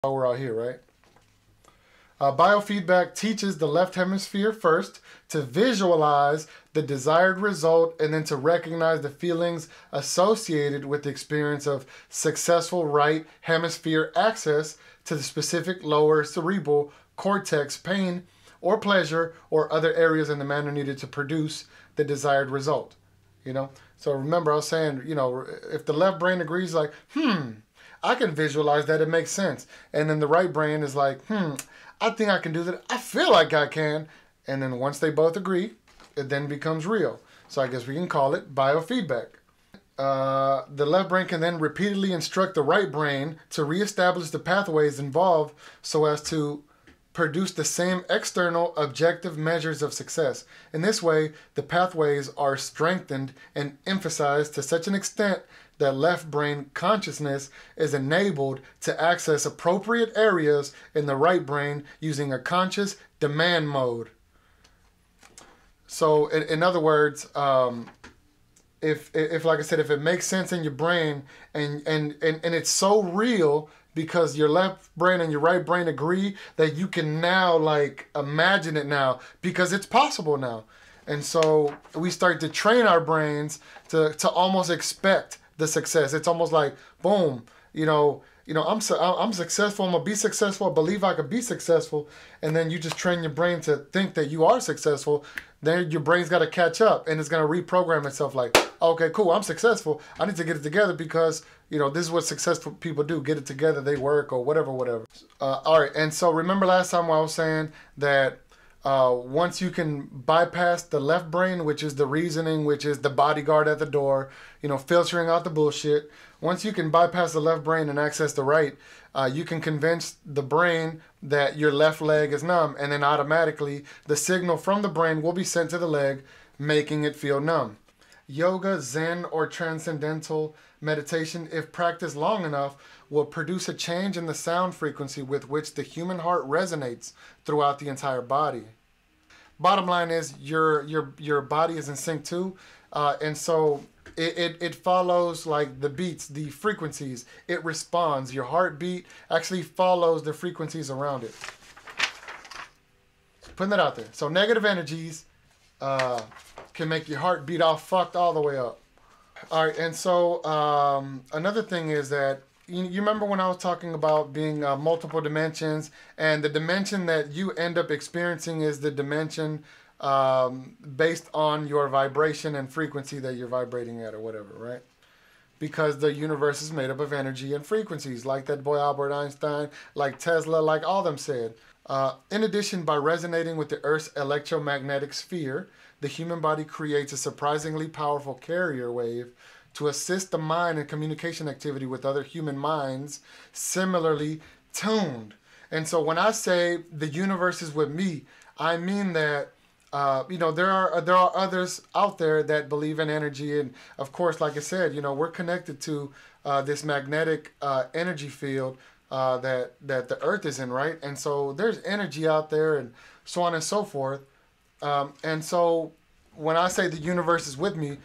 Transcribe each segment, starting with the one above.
while we're out here, right? Biofeedback teaches the left hemisphere first to visualize the desired result and then to recognize the feelings associated with the experience of successful right hemisphere access to the specific lower cerebral cortex pain or pleasure or other areas in the manner needed to produce the desired result. You know, so remember I was saying, you know, if the left brain agrees like, I can visualize that, it makes sense. And then the right brain is like, I think I can do that. I feel like I can. And then once they both agree, it then becomes real. So I guess we can call it biofeedback. The left brain can then repeatedly instruct the right brain to reestablish the pathways involved so as to produce the same external objective measures of success. In this way, the pathways are strengthened and emphasized to such an extent that left brain consciousness is enabled to access appropriate areas in the right brain using a conscious demand mode. So in other words, if like I said, if it makes sense in your brain and it's so real because your left brain and your right brain agree that you can now like imagine it now because it's possible now. And so we start to train our brains to almost expect the success. It's almost like, boom, I'm successful, I'm gonna be successful, I believe I could be successful, and then you just train your brain to think that you are successful. Then your brain's got to catch up and it's going to reprogram itself like, okay, cool, I'm successful, I need to get it together because, this is what successful people do, get it together, they work or whatever. All right, and so remember last time I was saying that once you can bypass the left brain, which is the reasoning, which is the bodyguard at the door, filtering out the bullshit. Once you can bypass the left brain and access the right, you can convince the brain that your left leg is numb, and then automatically the signal from the brain will be sent to the leg, making it feel numb. Yoga, Zen, or transcendental meditation, if practiced long enough, will produce a change in the sound frequency with which the human heart resonates throughout the entire body. Bottom line is your body is in sync too, and so it follows like the beats, the frequencies. It responds. Your heartbeat actually follows the frequencies around it. Putting that out there. So negative energies can make your heart beat all fucked all the way up. All right, and so another thing is that you remember when I was talking about being multiple dimensions, and the dimension that you end up experiencing is the dimension based on your vibration and frequency that you're vibrating at or whatever, right? Because the universe is made up of energy and frequencies, like that boy Albert Einstein, like Tesla, like all them said. In addition, by resonating with the Earth's electromagnetic sphere, the human body creates a surprisingly powerful carrier wave to assist the mind in communication activity with other human minds similarly tuned. And so when I say the universe is with me, I mean that there are others out there that believe in energy, and of course, like I said, we're connected to this magnetic energy field that the Earth is in, right? And so there's energy out there, and so on and so forth. And so when I say the universe is with me,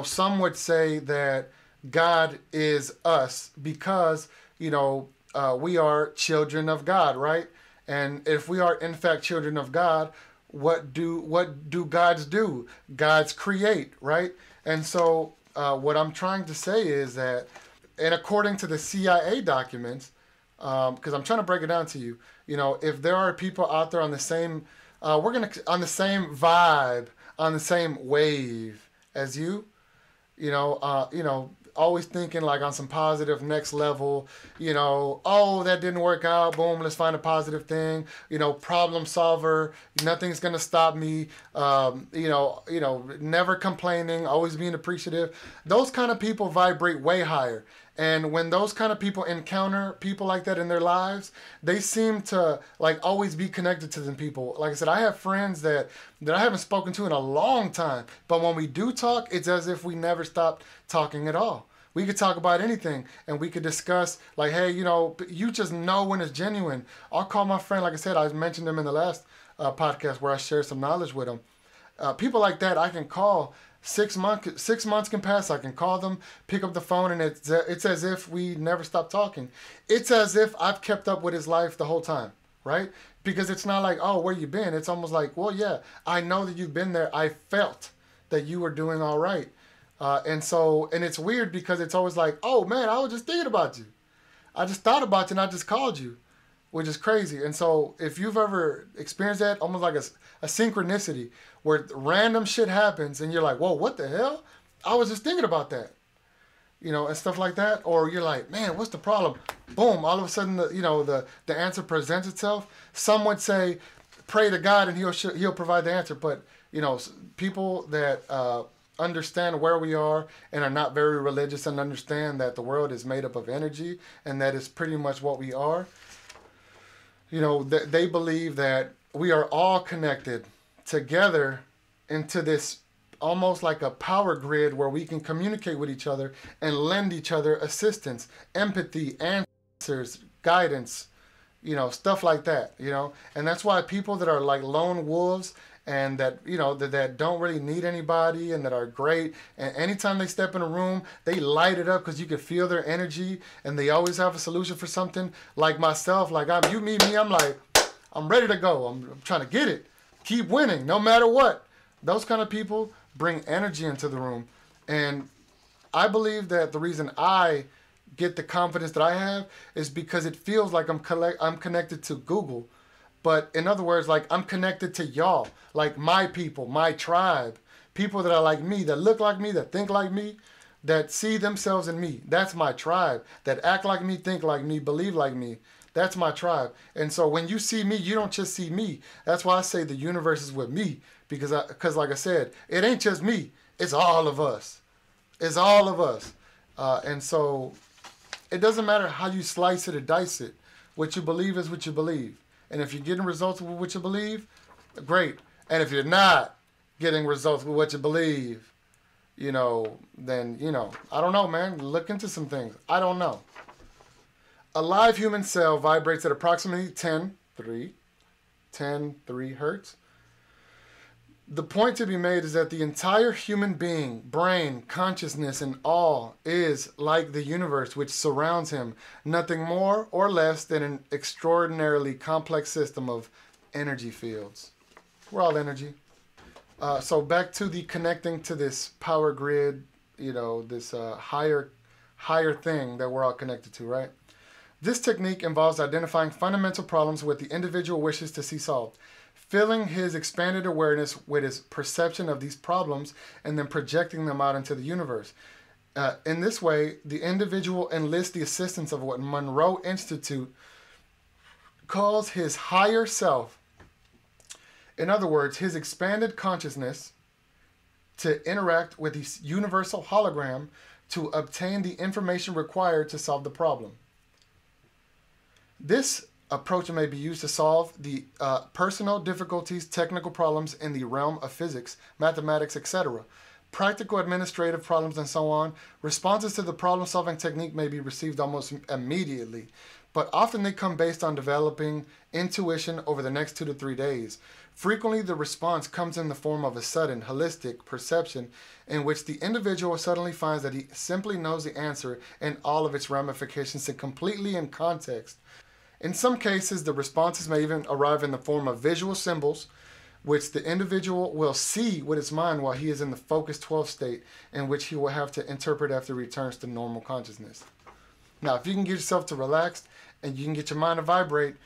some would say that God is us because we are children of God, right? And if we are in fact children of God, what do gods do? Gods create, right? And so what I'm trying to say is that, and according to the CIA documents, because I'm trying to break it down to you, if there are people out there on the same, on the same vibe, on the same wave as you, always thinking like on some positive next level, oh, that didn't work out, boom, let's find a positive thing, problem solver, nothing's gonna stop me, never complaining, always being appreciative. Those kind of people vibrate way higher. And when those kind of people encounter people like that in their lives, they seem to like always be connected to them people. Like I said, I have friends that I haven't spoken to in a long time, but when we do talk, it's as if we never stopped talking at all. We could talk about anything, and we could discuss like, hey, you just know when it's genuine. I'll call my friend, like I said, I mentioned them in the last podcast where I shared some knowledge with them. People like that I can call 6 months can pass. I can call them, pick up the phone, and it's as if we never stopped talking. It's as if I've kept up with his life the whole time, right? Because it's not like, oh, where you been? It's almost like, well, yeah, I know that you've been there. I felt that you were doing all right. And it's weird because it's always like, oh man, I was just thinking about you. I just thought about you and I just called you, which is crazy. And so if you've ever experienced that, almost like a synchronicity where random shit happens and you're like, whoa, what the hell? I was just thinking about that, and stuff like that. Or you're like, man, what's the problem? Boom, all of a sudden, the answer presents itself. Some would say, pray to God and he'll provide the answer. But, people that understand where we are and are not very religious and understand that the world is made up of energy and that is pretty much what we are. They believe that we are all connected together into this almost like a power grid where we can communicate with each other and lend each other assistance, empathy, answers, guidance, stuff like that, And that's why people that are like lone wolves and that, that don't really need anybody and that are great, and anytime they step in a room, they light it up because you can feel their energy and they always have a solution for something. Like myself, like you meet me, I'm like, I'm ready to go. I'm trying to get it. Keep winning no matter what. Those kind of people bring energy into the room. And I believe that the reason I get the confidence that I have is because it feels like I'm connected to Google. But in other words, like I'm connected to y'all, like my people, my tribe, people that are like me, that look like me, that think like me, that see themselves in me. That's my tribe. That act like me, think like me, believe like me. That's my tribe. And so when you see me, you don't just see me. That's why I say the universe is with me. Because like I said, it ain't just me. It's all of us. It's all of us. And so it doesn't matter how you slice it or dice it. What you believe is what you believe. And if you're getting results with what you believe, great. And if you're not getting results with what you believe, then, I don't know, man. Look into some things. I don't know. A live human cell vibrates at approximately 10.3 hertz. The point to be made is that the entire human being, brain, consciousness, and all is like the universe which surrounds him, nothing more or less than an extraordinarily complex system of energy fields. We're all energy. So back to the connecting to this power grid, this higher thing that we're all connected to, right? This technique involves identifying fundamental problems what the individual wishes to see solved, filling his expanded awareness with his perception of these problems, and then projecting them out into the universe. In this way, the individual enlists the assistance of what Monroe Institute calls his higher self. In other words, his expanded consciousness to interact with the universal hologram to obtain the information required to solve the problem. This approach may be used to solve the personal difficulties, technical problems in the realm of physics, mathematics, etc., practical administrative problems, and so on. Responses to the problem-solving technique may be received almost immediately, but often they come based on developing intuition over the next 2 to 3 days. Frequently, the response comes in the form of a sudden, holistic perception in which the individual suddenly finds that he simply knows the answer and all of its ramifications and completely in context. In some cases, the responses may even arrive in the form of visual symbols, which the individual will see with his mind while he is in the focused 12 state, in which he will have to interpret after he returns to normal consciousness. Now, if you can get yourself to relax and you can get your mind to vibrate,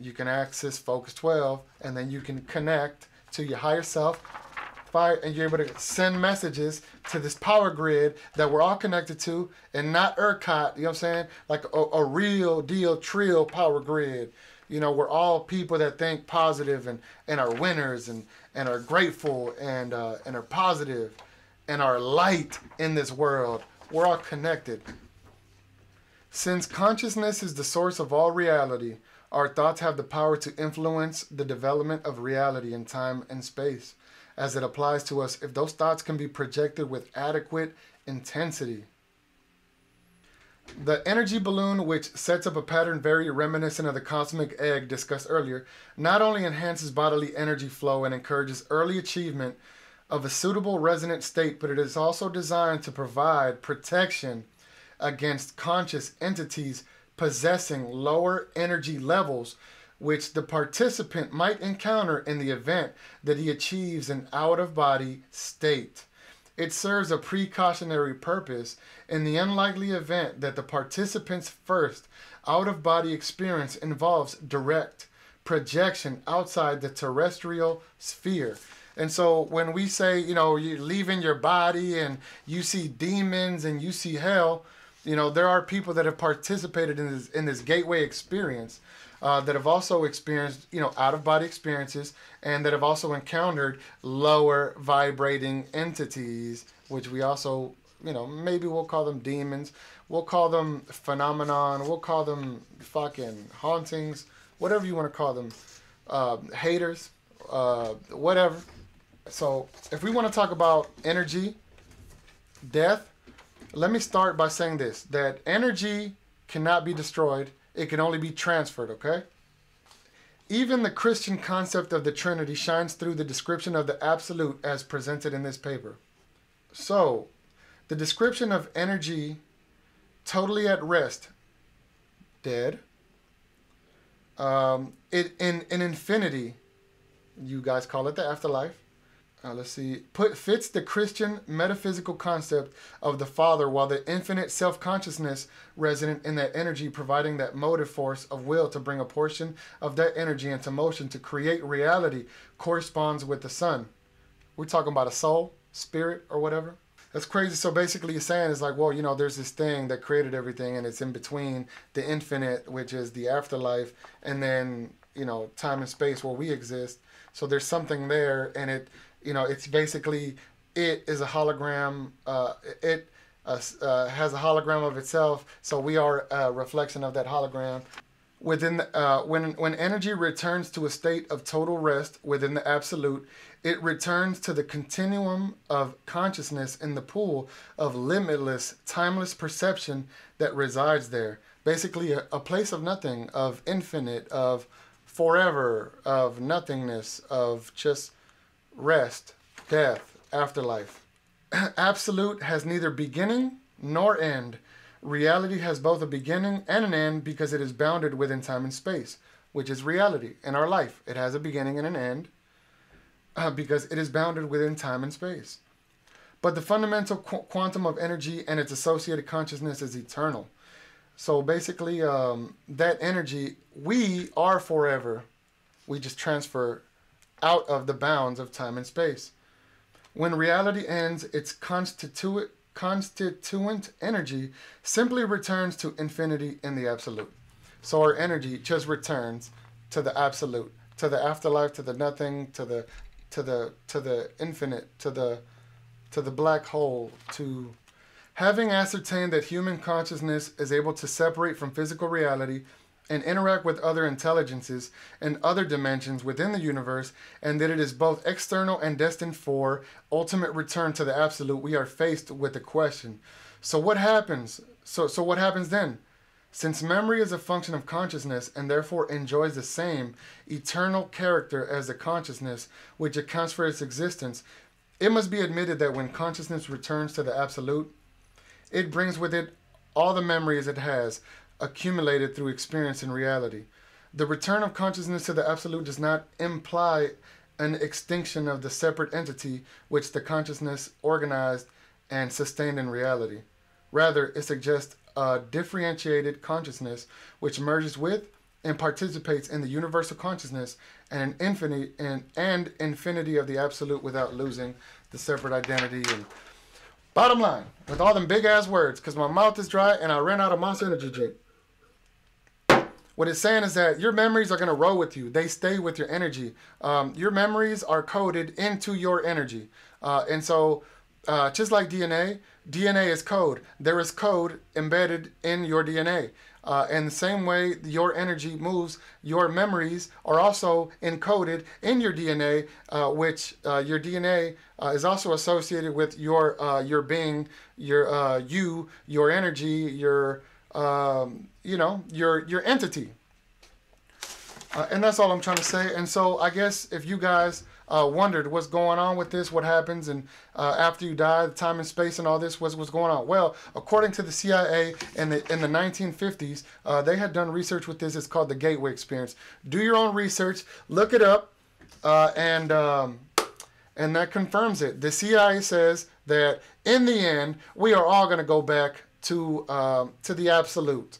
you can access focus 12, and then you can connect to your higher self, and you're able to send messages to this power grid that we're all connected to, and not ERCOT, you know what I'm saying? Like a real deal trill power grid. We're all people that think positive and are winners and are grateful and are positive and are light in this world. We're all connected. Since consciousness is the source of all reality, our thoughts have the power to influence the development of reality in time and space, as it applies to us if those thoughts can be projected with adequate intensity. The energy balloon, which sets up a pattern very reminiscent of the cosmic egg discussed earlier, not only enhances bodily energy flow and encourages early achievement of a suitable resonant state, but it is also designed to provide protection against conscious entities possessing lower energy levels, which the participant might encounter in the event that he achieves an out-of-body state. It serves a precautionary purpose in the unlikely event that the participant's first out-of-body experience involves direct projection outside the terrestrial sphere. And so when we say, you know, you're leaving your body and you see demons and you see hell, you know, there are people that have participated in this gateway experience that have also experienced, you know, out-of-body experiences, and that have also encountered lower vibrating entities, which we also, you know, maybe we'll call them demons, we'll call them phenomenon, we'll call them fucking hauntings, whatever you want to call them, haters, whatever. So if we want to talk about energy, death, let me start by saying this, that energy cannot be destroyed. It can only be transferred, okay? Even the Christian concept of the Trinity shines through the description of the absolute as presented in this paper. So, the description of energy totally at rest, dead, in infinity, you guys call it the afterlife. Let's see. Fits the Christian metaphysical concept of the Father, while the infinite self-consciousness resident in that energy, providing that motive force of will to bring a portion of that energy into motion to create reality, corresponds with the Son. We're talking about a soul, spirit, or whatever. That's crazy. So basically you're saying is like, well, you know, there's this thing that created everything, and it's in between the infinite, which is the afterlife, and then, you know, time and space where we exist. So there's something there, and it, you know, it's basically, it is a hologram. It has a hologram of itself. So we are a reflection of that hologram. Within when energy returns to a state of total rest within the absolute, it returns to the continuum of consciousness in the pool of limitless, timeless perception that resides there. Basically, a place of nothing, of infinite, of forever, of nothingness, of just rest, death, afterlife. Absolute has neither beginning nor end. Reality has both a beginning and an end because it is bounded within time and space, which is reality in our life. It has a beginning and an end because it is bounded within time and space. But the fundamental quantum of energy and its associated consciousness is eternal. So basically, that energy, we are forever. We just transfer out of the bounds of time and space. When reality ends, its constituent energy simply returns to infinity in the absolute. So our energy just returns to the absolute, to the afterlife, to the nothing, to the infinite, to the black hole, to having ascertained that human consciousness is able to separate from physical reality and interact with other intelligences and other dimensions within the universe, and that it is both external and destined for ultimate return to the absolute, we are faced with the question. So what happens? So what happens then? Since memory is a function of consciousness and therefore enjoys the same eternal character as the consciousness which accounts for its existence, it must be admitted that when consciousness returns to the absolute, it brings with it all the memories it has accumulated through experience in reality. The return of consciousness to the absolute does not imply an extinction of the separate entity which the consciousness organized and sustained in reality. Rather, it suggests a differentiated consciousness which merges with and participates in the universal consciousness and infinity of the absolute without losing the separate identity. And bottom line, with all them big ass words, because my mouth is dry and I ran out of Monster Energy drink. What it's saying is that your memories are going to roll with you. They stay with your energy. Your memories are coded into your energy. And so just like DNA, DNA is code. There is code embedded in your DNA. And the same way your energy moves, your memories are also encoded in your DNA, which your DNA is also associated with your being, your energy, your entity. And that's all I'm trying to say. And so I guess if you guys wondered what's going on with this, what happens, and after you die, the time and space and all this, what's going on. Well, according to the CIA in the 1950s, they had done research with this. It's called the Gateway Experience. Do your own research, look it up, and that confirms it. The CIA says that in the end, we are all going to go back to the absolute.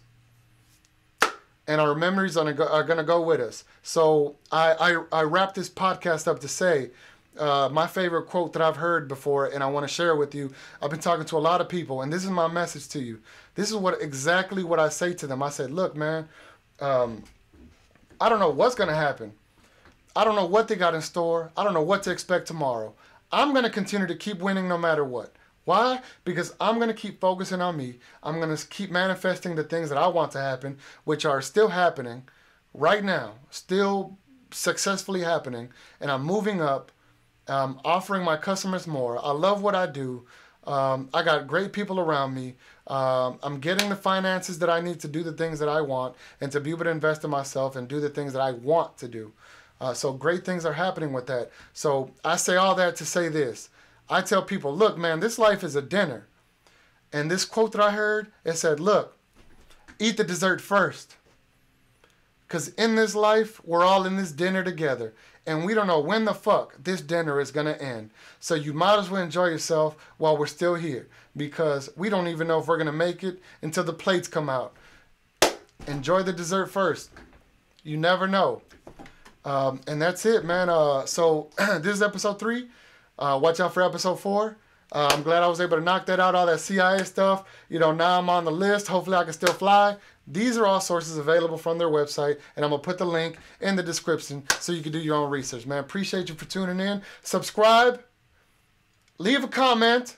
And our memories are going to go with us. So I wrap this podcast up to say my favorite quote that I've heard before, and I want to share it with you. I've been talking to a lot of people, and this is my message to you. This is exactly what I say to them. I said, look, man, I don't know what's going to happen. I don't know what they got in store. I don't know what to expect tomorrow. I'm going to continue to keep winning no matter what. Why? Because I'm going to keep focusing on me. I'm going to keep manifesting the things that I want to happen, which are still happening right now, still successfully happening. And I'm moving up, offering my customers more. I love what I do. I got great people around me. I'm getting the finances that I need to do the things that I want and to be able to invest in myself and do the things that I want to do. So great things are happening with that. So I say all that to say this. I tell people, look, man, this life is a dinner. And this quote that I heard, it said, look, eat the dessert first. Because in this life, we're all in this dinner together. And we don't know when the fuck this dinner is going to end. So you might as well enjoy yourself while we're still here. Because we don't even know if we're going to make it until the plates come out. Enjoy the dessert first. You never know. And that's it, man. So this is episode 3. Watch out for episode 4. I'm glad I was able to knock that out, all that CIA stuff. You know, now I'm on the list. Hopefully I can still fly. These are all sources available from their website, and I'm going to put the link in the description so you can do your own research, man. Appreciate you for tuning in. Subscribe. Leave a comment.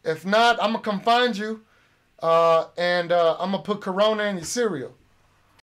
If not, I'm going to come find you, and I'm going to put Corona in your cereal.